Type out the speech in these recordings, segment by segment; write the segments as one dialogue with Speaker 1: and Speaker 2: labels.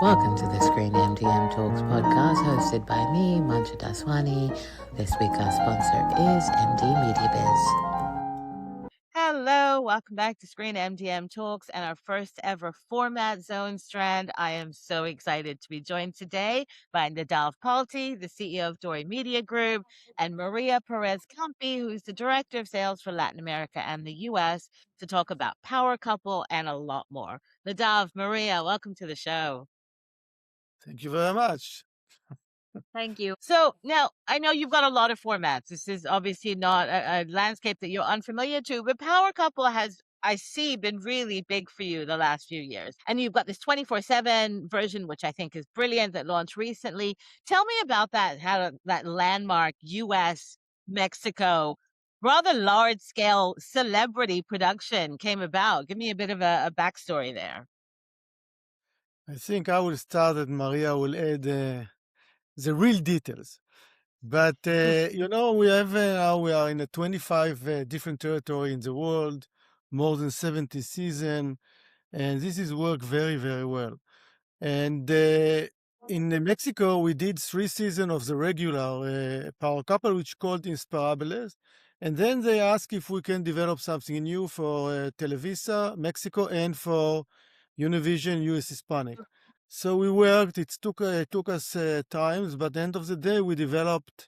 Speaker 1: Welcome to the ScreenMDM Talks podcast hosted by me, Manju Daswani. This week our sponsor is MD Media Biz. Hello, welcome back to ScreenMDM Talks and our first ever format zone strand. I am so excited to be joined today by Nadav Palti, the CEO of Dori Media Group, and Maria Perez Campi, who's the Director of Sales for Latin America and the US, to talk about Power Couple and a lot more. Nadav, Maria, welcome to the show.
Speaker 2: Thank you very much.
Speaker 1: Thank you. So now I know you've got a lot of formats. This is obviously not a landscape that you're unfamiliar to, but Power Couple has, I see, been really big for you the last few years. And you've got this 24/7 version, which I think is brilliant, that launched recently. Tell me about that, how that landmark US, Mexico, rather large scale celebrity production came about. Give me a bit of a backstory there.
Speaker 2: I think I will start and Maria will add the real details. But, we have now we are in a 25 different territory in the world, more than 70 season, and this is work very, very well. And in Mexico, we did 3 seasons of the regular Power Couple, which called Inspirables. And then they asked if we can develop something new for Televisa, Mexico, and for Univision, US Hispanic. So we worked. It took us times, but at the end of the day, we developed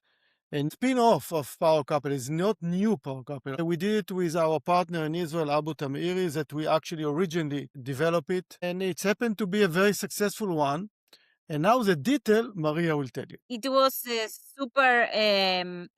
Speaker 2: a spin-off of Power Couple. It's not new Power Couple. We did it with our partner in Israel, Abu Tamiri, that we actually originally developed it, and it's happened to be a very successful one. And now the detail, Maria will tell you.
Speaker 3: It was super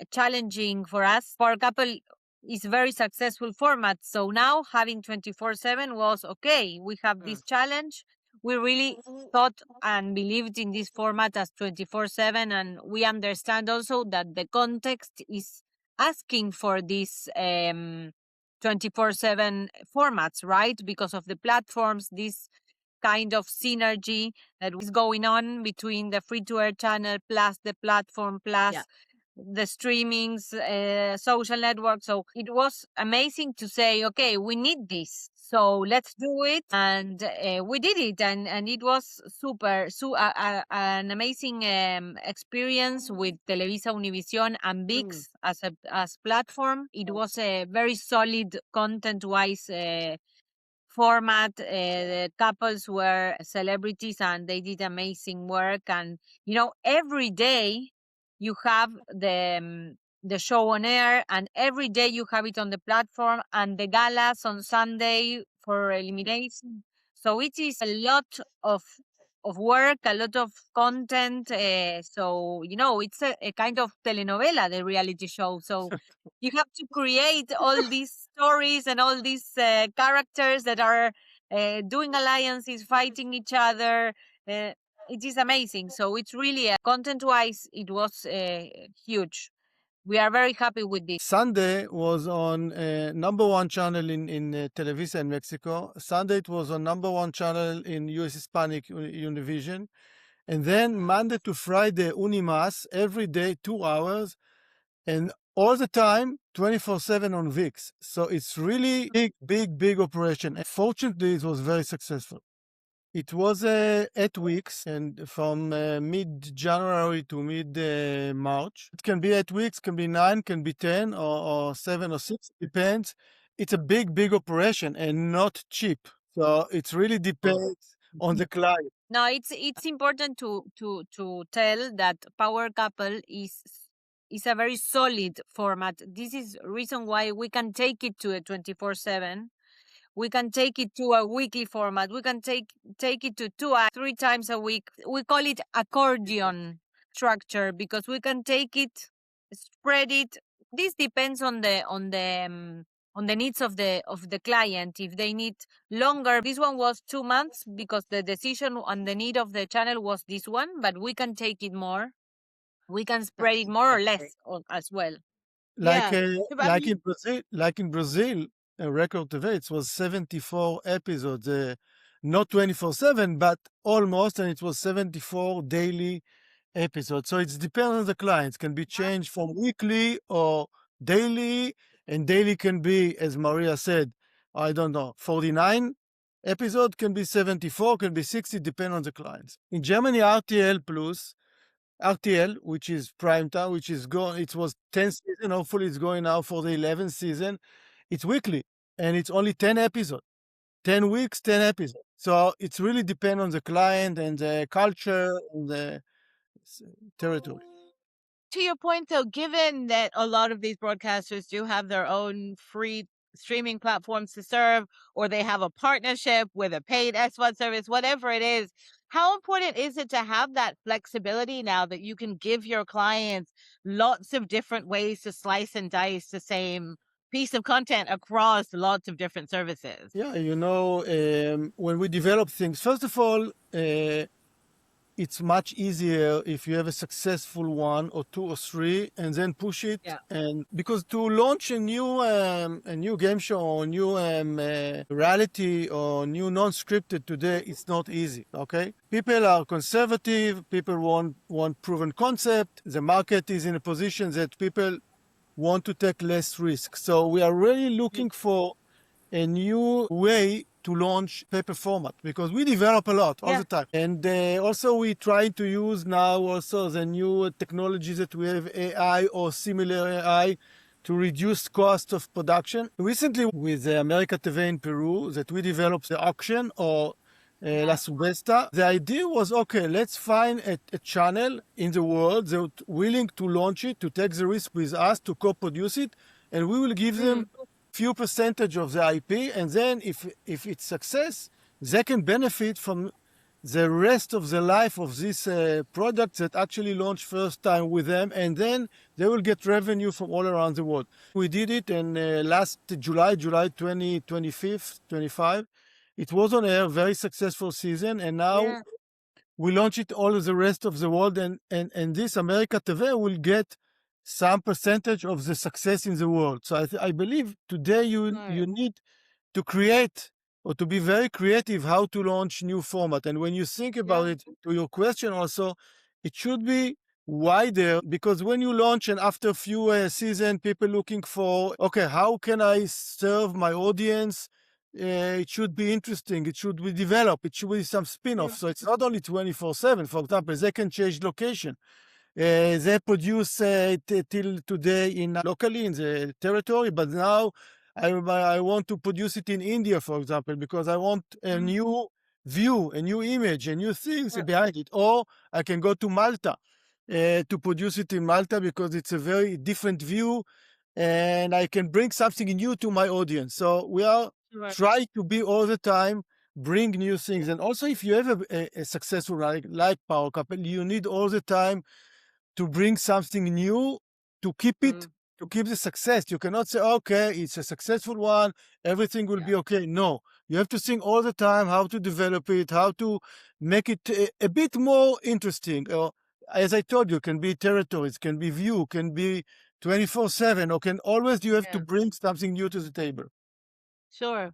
Speaker 3: challenging for us. Power Couple is very successful format. So now having 24/7 was okay. We have this challenge. We really thought and believed in this format as 24/7, and we understand also that the context is asking for these 24/7 formats, right? Because of the platforms, this kind of synergy that is going on between the free-to-air channel plus the platform plus the streamings, social networks. So it was amazing to say, okay, we need this. So let's do it. And we did it. And it was super, an amazing experience with Televisa Univision and ViX as platform. It was a very solid content-wise format. The couples were celebrities and they did amazing work. And, every day you have the show on air, and every day you have it on the platform, and the galas on Sunday for elimination. So it is a lot of work, a lot of content. So, it's a kind of telenovela, the reality show. So you have to create all these stories and all these characters that are doing alliances, fighting each other. It is amazing. So it's really, content-wise, it was huge. We are very happy with this.
Speaker 2: Sunday was on number one channel in Televisa in Mexico. Sunday it was on number one channel in US Hispanic Univision. And then Monday to Friday, Unimas, every day, 2 hours. And all the time, 24/7 on ViX. So it's really big operation. And fortunately, it was very successful. It was 8 weeks, and from mid-January to mid-March. It can be 8 weeks, can be 9, can be 10, or 7 or 6, depends. It's a big operation and not cheap. So it really depends on the client.
Speaker 3: No, it's important to tell that Power Couple is a very solid format. This is reason why we can take it to a 24/7. We can take it to a weekly format. We can take it to 3 times a week. We call it accordion structure because we can take it, spread it. This depends on the needs of the client. If they need longer, this one was 2 months because the decision and the need of the channel was this one, but we can take it more. We can spread it more or less as well.
Speaker 2: Like in Brazil, Record TV, it was 74 episodes, not 24/7, but almost, and it was 74 daily episodes. So it depends on the clients. Can be changed from weekly or daily, and daily can be, as Maria said, I don't know, 49 episode can be 74, can be 60, depend on the clients. In Germany, RTL, which is prime time, which is going, it was 10 season, hopefully it's going now for the 11th season. It's weekly, and it's only 10 episodes. 10 weeks, 10 episodes. So it's really depend on the client and the culture and the territory.
Speaker 1: To your point, though, given that a lot of these broadcasters do have their own free streaming platforms to serve, or they have a partnership with a paid SVOD service, whatever it is, how important is it to have that flexibility now that you can give your clients lots of different ways to slice and dice the same piece of content across lots of different services?
Speaker 2: Yeah, when we develop things, first of all, it's much easier if you have a successful one or two or three and then push it.
Speaker 1: Yeah.
Speaker 2: And because to launch a new game show or new reality or new non-scripted today, it's not easy. Okay, people are conservative. People want proven concept. The market is in a position that people want to take less risk. So we are really looking for a new way to launch paper format because we develop a lot all the time. And also we try to use now also the new technologies that we have, AI or similar AI, to reduce cost of production. Recently with America TV in Peru that we developed the auction or La Subesta. The idea was, okay, let's find a channel in the world that willing to launch it, to take the risk with us, to co-produce it, and we will give them few percentage of the IP, and then if it's success, they can benefit from the rest of the life of this product that actually launched first time with them, and then they will get revenue from all around the world. We did it in last July 25. It was on air, very successful season, and now we launch it all of the rest of the world, and this America TV will get some percentage of the success in the world. So I believe today you need to create or to be very creative how to launch new format. And when you think about it, to your question also, it should be wider, because when you launch and after a few seasons, people looking for, okay, how can I serve my audience? It should be interesting. It should be developed. It should be some spin-off. So it's not only 24/7. For example, they can change location. They produce till today locally in the territory, but now I want to produce it in India, for example, because I want a new view, a new image, a new things behind it. Or I can go to Malta to produce it in Malta because it's a very different view, and I can bring something new to my audience. So we are trying to be all the time bring new things. And also, if you have a successful like Power Couple, you need all the time to bring something new to keep it, to keep the success. You cannot say, okay, it's a successful one, everything will be okay. No, you have to think all the time how to develop it, how to make it a bit more interesting. Or, as I told you, can be territories, can be view, can be 24/7, or can always you have to bring something new to the table.
Speaker 1: Sure.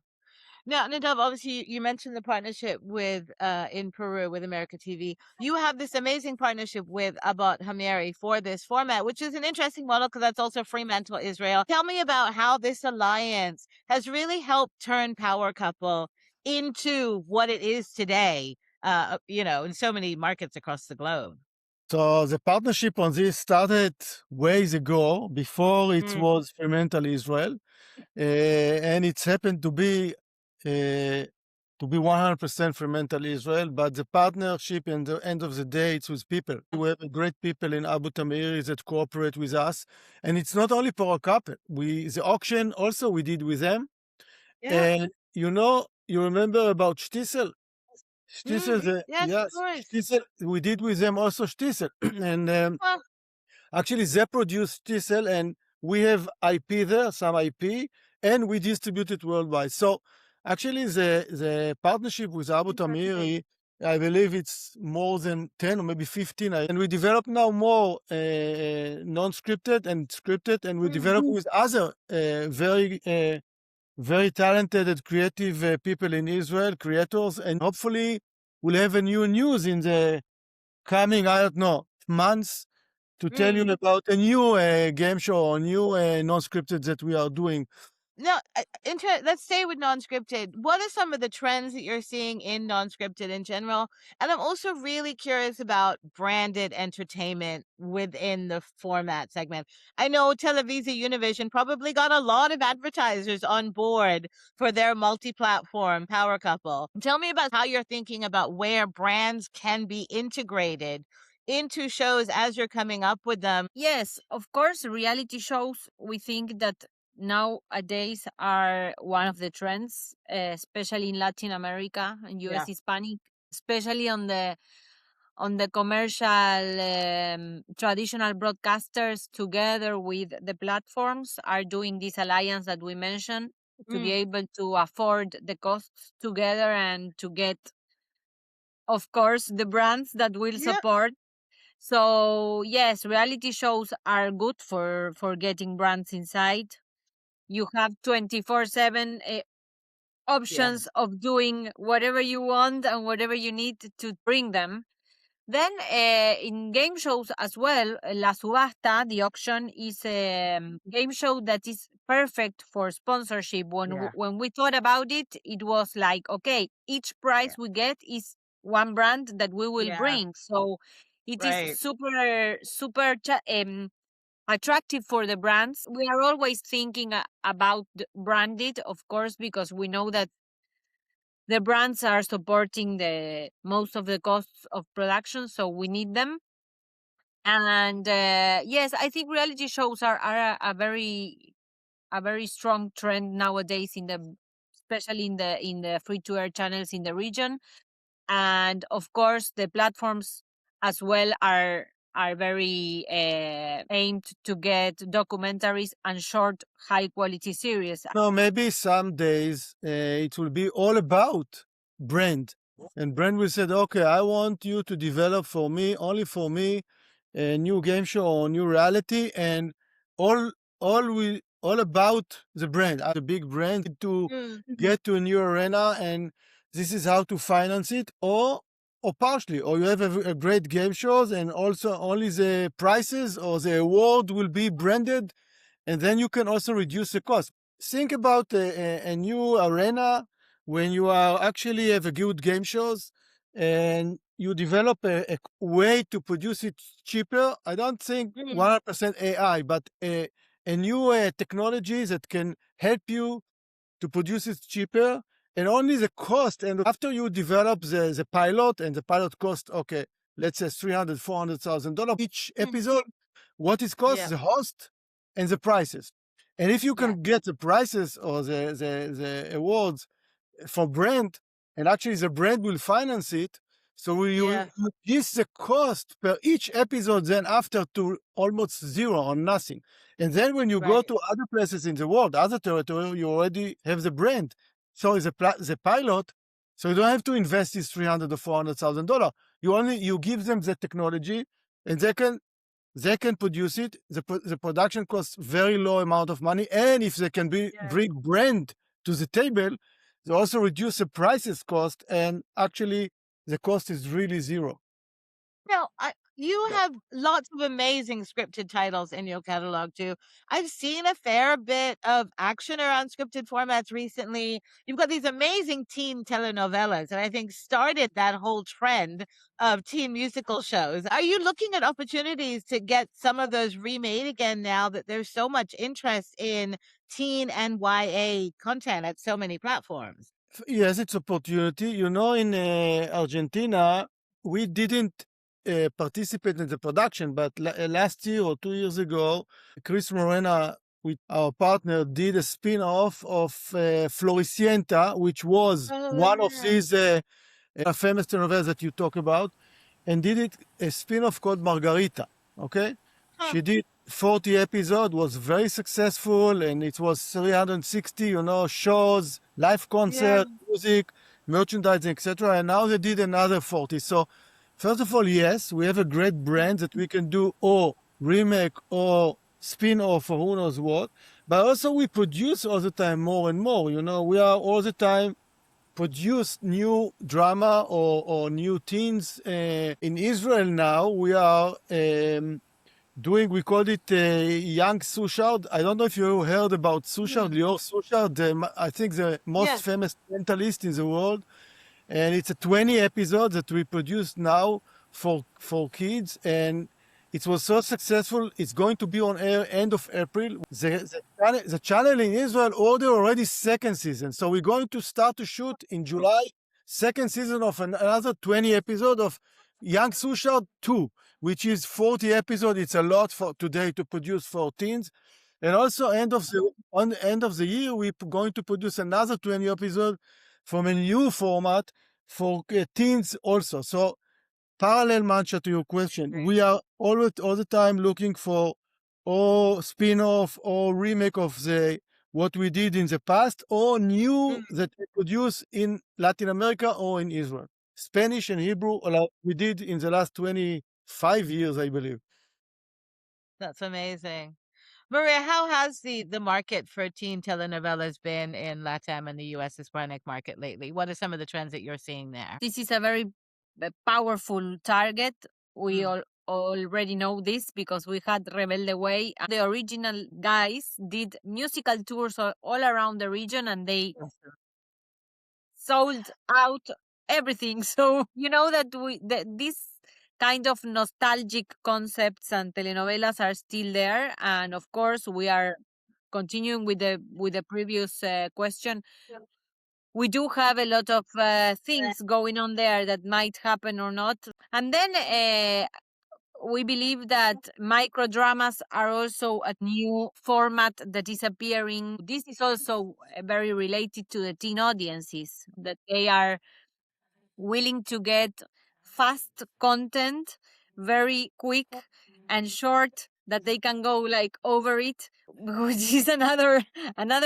Speaker 1: Now, Nadav, obviously you mentioned the partnership with in Peru with America TV. You have this amazing partnership with Abot Hameri for this format, which is an interesting model because that's also Fremantle Israel. Tell me about how this alliance has really helped turn Power Couple into what it is today, in so many markets across the globe.
Speaker 2: So the partnership on this started ways ago, before it was Fremantle Israel, and it's happened to be 100% Fremantle Israel. But the partnership, in the end of the day, it's with people. We have great people in Abu Tamir that cooperate with us, and it's not only for a couple. The auction also we did with them, and you remember about Shtisel. Shtisel, Shtisel, we did with them also Shtisel. And actually they produced Shtisel, and we have IP there, some IP, and we distribute it worldwide. So actually the partnership with Abu Tamiri, I believe it's more than 10 or maybe 15. And we develop now more non-scripted and scripted, and we develop with other very talented and creative people in Israel, creators, and hopefully we'll have a new news in the coming, I don't know, months to tell you about a new game show or new non-scripted that we are doing.
Speaker 1: Now, let's stay with non-scripted. What are some of the trends that you're seeing in non-scripted in general? And I'm also really curious about branded entertainment within the format segment. I know Televisa Univision probably got a lot of advertisers on board for their multi-platform power couple. Tell me about how you're thinking about where brands can be integrated into shows as you're coming up with them.
Speaker 3: Yes, of course, reality shows, we think that nowadays are one of the trends, especially in Latin America and US Hispanic, especially on the commercial traditional broadcasters together with the platforms are doing this alliance that we mentioned to be able to afford the costs together and to get, of course, the brands that will support. So yes, reality shows are good for getting brands inside. You have 24/7 options of doing whatever you want and whatever you need to bring them. Then in game shows as well, La Subasta, the auction, is a game show that is perfect for sponsorship. When we thought about it, it was like, okay, each prize we get is one brand that we will bring. So it is super attractive for the brands. We are always thinking about branded, of course, because we know that the brands are supporting the most of the costs of production, so we need them. And yes, I think reality shows are a very strong trend nowadays especially in the free to air channels in the region. And of course, the platforms as well are very aimed to get documentaries and short, high quality series.
Speaker 2: No, maybe some days it will be all about brand. And brand will say, okay, I want you to develop for me, only for me, a new game show or new reality, and all about the brand. A big brand to get to a new arena, and this is how to finance it, or partially, or you have a great game shows, and also only the prices or the award will be branded, and then you can also reduce the cost. Think about a new arena when you are actually have a good game shows and you develop a way to produce it cheaper. I don't think 100% AI, but a new technology that can help you to produce it cheaper, and only the cost. And after you develop the pilot, and the pilot cost, okay, let's say $300,000-$400,000 each episode, what is cost? The host and the prices. And if you can get the prices or the awards for brand, and actually the brand will finance it, so you reduce the cost per each episode then after to almost zero or nothing. And then when you go to other places in the world, other territory, you already have the brand. So it's the pilot, so you don't have to invest this $300,000 or $400,000. You give them the technology, and they can produce it. The production costs very low amount of money, and if they can bring brand to the table, they also reduce the prices cost, and actually the cost is really zero.
Speaker 1: Now, you have lots of amazing scripted titles in your catalog too. I've seen a fair bit of action around scripted formats recently. You've got these amazing teen telenovelas that I think started that whole trend of teen musical shows. Are you looking at opportunities to get some of those remade again now that there's so much interest in teen and YA content at so many platforms?
Speaker 2: Yes, it's opportunity. You know, in Argentina, we didn't participate in the production, but last year or 2 years ago, Chris Morena, with our partner, did a spin-off of Floricienta, which was one of these famous telenovelas that you talk about, and did it a spin-off called Margarita. Okay, she did 40 episodes, was very successful, and it was 360, shows, live concert, music, merchandising, etc. And now they did another 40. So, first of all, yes, we have a great brand that we can do or remake or spin-off or who knows what. But also we produce all the time more and more. We are all the time produce new drama or new teens. In Israel now, we are doing, we called it Young Sushard. I don't know if you heard about Sushard, Lior Sushard, I think the most famous mentalist in the world. And it's a 20 episode that we produced now for kids, and it was so successful. It's going to be on air end of April. The channel in Israel ordered already second season, so we're going to start to shoot in July second season of another 20 episode of Young Sushard 2, which is 40 episodes. It's a lot for today to produce for teens. And also on the end of the year, we're going to produce another 20 episodes from a new format for teens also. So parallel, Mancha, to your question, we are all the time looking for or spin-off or remake of what we did in the past, or new that we produce in Latin America or in Israel. Spanish and Hebrew, like we did in the last 25 years, I believe.
Speaker 1: That's amazing. Maria, how has the market for teen telenovelas been in LatAm and the US Hispanic market lately? What are some of the trends that you're seeing there?
Speaker 3: This is a very powerful target. We already know this because we had Rebelde Way. The original guys did musical tours all around the region, and they sold out everything. So you know that this kind of nostalgic concepts and telenovelas are still there, and of course we are continuing with the previous question. We do have a lot of things going on there that might happen or not, and then we believe that microdramas are also a new format that is appearing. This is also very related to the teen audiences, that they are willing to get fast content, very quick and short, that they can go like over it, which is another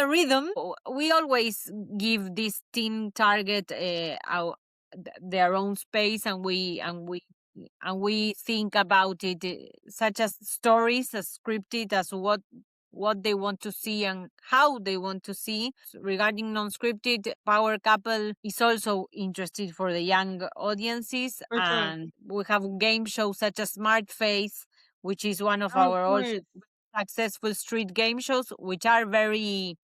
Speaker 3: rhythm. We always give this teen target their own space, and we think about it such as stories, as scripted, as what they want to see and how they want to see. Regarding non-scripted, Power Couple is also interested for the young audiences. And we have game shows such as Smart Face, which is one of our also successful street game shows, which are very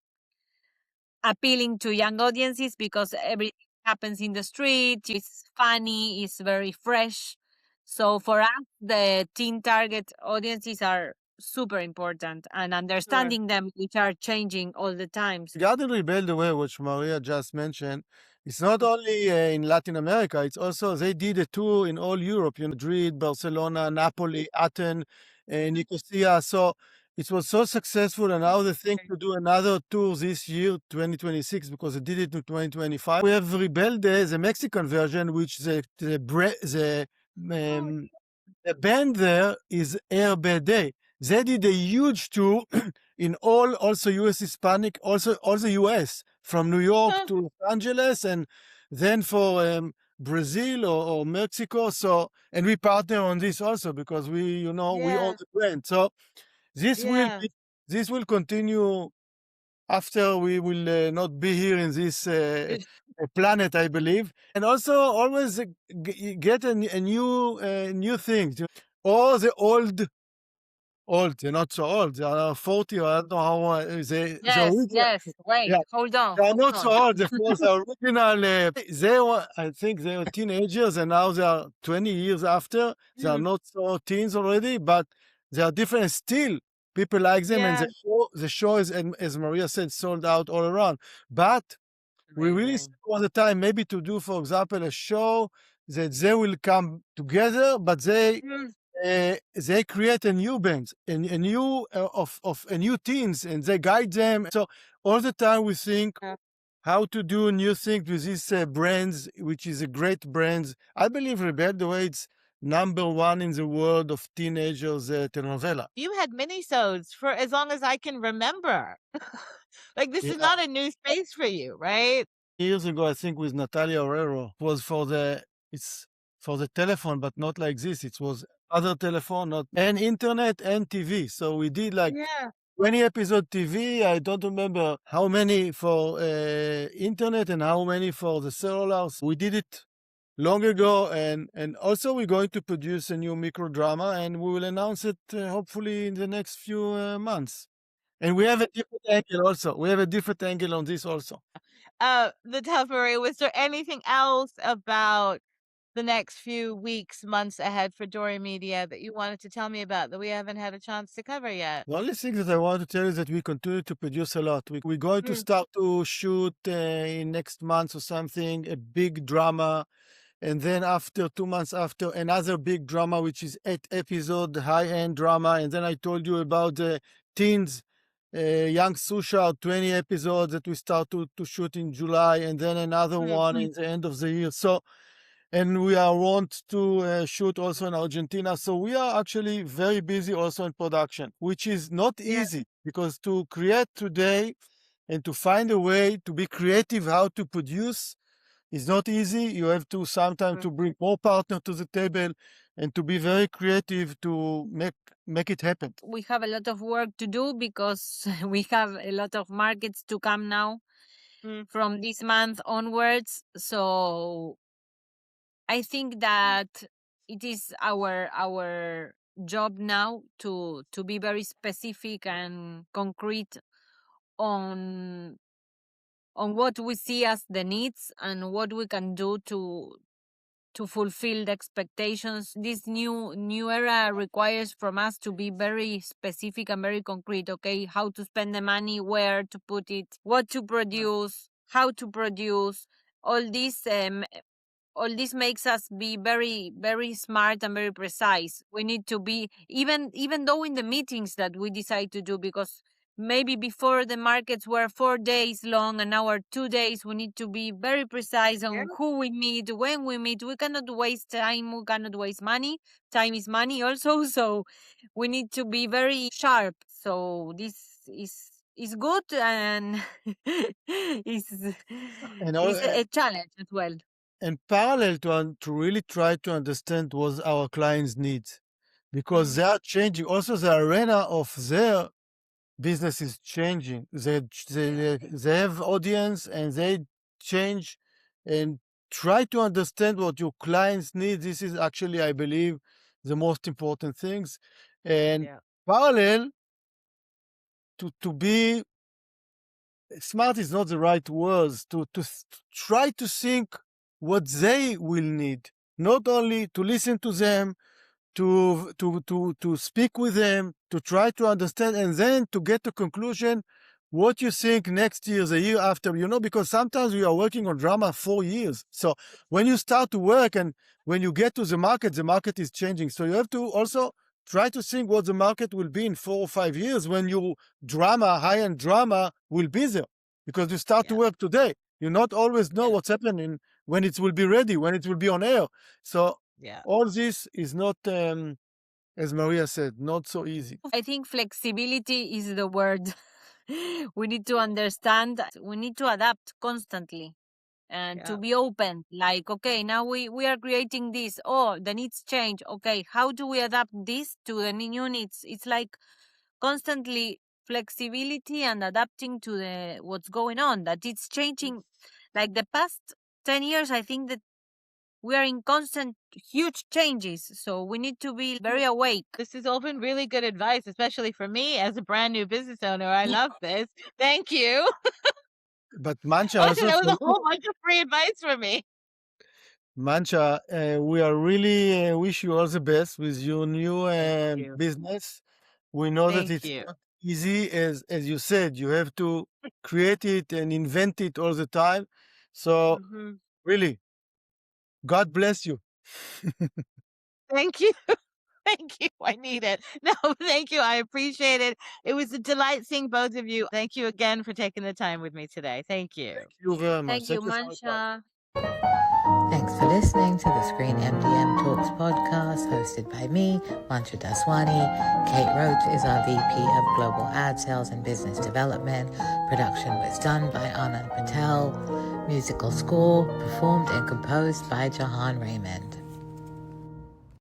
Speaker 3: appealing to young audiences because everything happens in the street. It's funny, it's very fresh. So for us, the teen target audiences are super important, and understanding them, which are changing all the time.
Speaker 2: Regarding Rebelde Way, which Maria just mentioned, it's not only in Latin America, it's also, they did a tour in all Europe, Madrid, Barcelona, Napoli, Athens, Nicosia. So it was so successful, and now they think to do another tour this year, 2026, because they did it in 2025. We have Rebelde, the Mexican version, which the band there is RBD. They did a huge tour in all, also US Hispanic, also US, from New York to Los Angeles, and then for Brazil or Mexico. So, and we partner on this also because we own the brand. So this will continue after we will not be here in this planet, I believe. And also always get a new thing. Or the old, they're not so old. They are 40, or I don't know how
Speaker 3: Yes. Wait, hold on.
Speaker 2: They are not so old. The original, I think they were teenagers, and now they are 20 years after. They are not so teens already, but they are different. Still, people like them, and the show is, as Maria said, sold out all around. But we really spend all the time, maybe to do, for example, a show that they will come together, but they create a new band, a new teens, and they guide them. So all the time we think how to do new things with these brands, which is a great brands. I believe Rebelde Way it's #1 in the world of teenagers telenovela.
Speaker 1: You had minisodes for as long as I can remember. Like this is not a new space for you, right?
Speaker 2: Years ago, I think with Natalia Orero, it was for the telephone, but not like this. It was other telephone, and internet and TV. So we did like 20 episode TV. I don't remember how many for internet and how many for the cellular. We did it long ago, and also we're going to produce a new micro drama, and we will announce it hopefully in the next few months. And we have a different angle also. We have a different angle on this also.
Speaker 1: Nadav, Maria, was there anything else about the next few weeks, months ahead for Dori Media that you wanted to tell me about that we haven't had a chance to cover yet?
Speaker 2: The only thing that I want to tell you is that we continue to produce a lot. We're going to start to shoot in next month or something, a big drama. And then after 2 months after, another big drama, which is 8 episode, high-end drama. And then I told you about the teens, Young Susha, 20 episodes that we start to shoot in July. And then another one in the end of the year. So, and we want to shoot also in Argentina. So we are actually very busy also in production, which is not easy because to create today and to find a way to be creative, how to produce is not easy. You have to sometimes to bring more partner to the table and to be very creative to make it happen.
Speaker 3: We have a lot of work to do because we have a lot of markets to come now from this month onwards. So I think that it is our job now to be very specific and concrete on what we see as the needs and what we can do to fulfill the expectations. This new era requires from us to be very specific and very concrete. Okay, how to spend the money, where to put it, what to produce, how to produce. All this makes us be very, very smart and very precise. We need to be, even though in the meetings that we decide to do, because maybe before the markets were 4 days long and now are 2 days, we need to be very precise on who we meet, when we meet. We cannot waste time, we cannot waste money. Time is money also, so we need to be very sharp. So this is good and is a challenge as well.
Speaker 2: And parallel to really try to understand what our clients' needs, because they are changing. Also, the arena of their business is changing. They have audience and they change, and try to understand what your clients need. This is actually, I believe, the most important things. And parallel to be smart is not the right words, to try to think what they will need, not only to listen to them, to speak with them, to try to understand, and then to get a conclusion what you think next year, the year after, because sometimes we are working on drama 4 years. So when you start to work and when you get to the market is changing. So you have to also try to think what the market will be in 4 or 5 years when your drama, high-end drama, will be there. Because you start to work today. You not always know what's happening, when it will be ready, when it will be on air. So all this is not, as Maria said, not so easy.
Speaker 3: I think flexibility is the word. We need to understand, we need to adapt constantly and to be open. Like, okay, now we are creating this. Oh, the needs change. Okay, how do we adapt this to the new needs? It's like constantly flexibility and adapting to what's going on, that it's changing. Like the past 10 years, I think that we are in constant huge changes, so we need to be very awake.
Speaker 1: This has all been really good advice, especially for me as a brand new business owner. I love this. Thank you.
Speaker 2: But Mancha
Speaker 1: also, that was a whole bunch of free advice for me.
Speaker 2: Mancha, we are really wish you all the best with your new business. We know that it's not easy, as you said. You have to create it and invent it all the time. So really, God bless you.
Speaker 1: Thank you. Thank you. I need it. No, thank you. I appreciate it. It was a delight seeing both of you. Thank you again for taking the time with me today. Thank you.
Speaker 2: Thank you very much.
Speaker 3: Thank you, Mancha.
Speaker 1: Thanks for listening to the ScreenMDM Talks podcast, hosted by me, Mancha Daswani. Kate Roach is our VP of Global Ad Sales and Business Development. Production was done by Anand Patel. Musical score performed and composed by Jahan Raymond.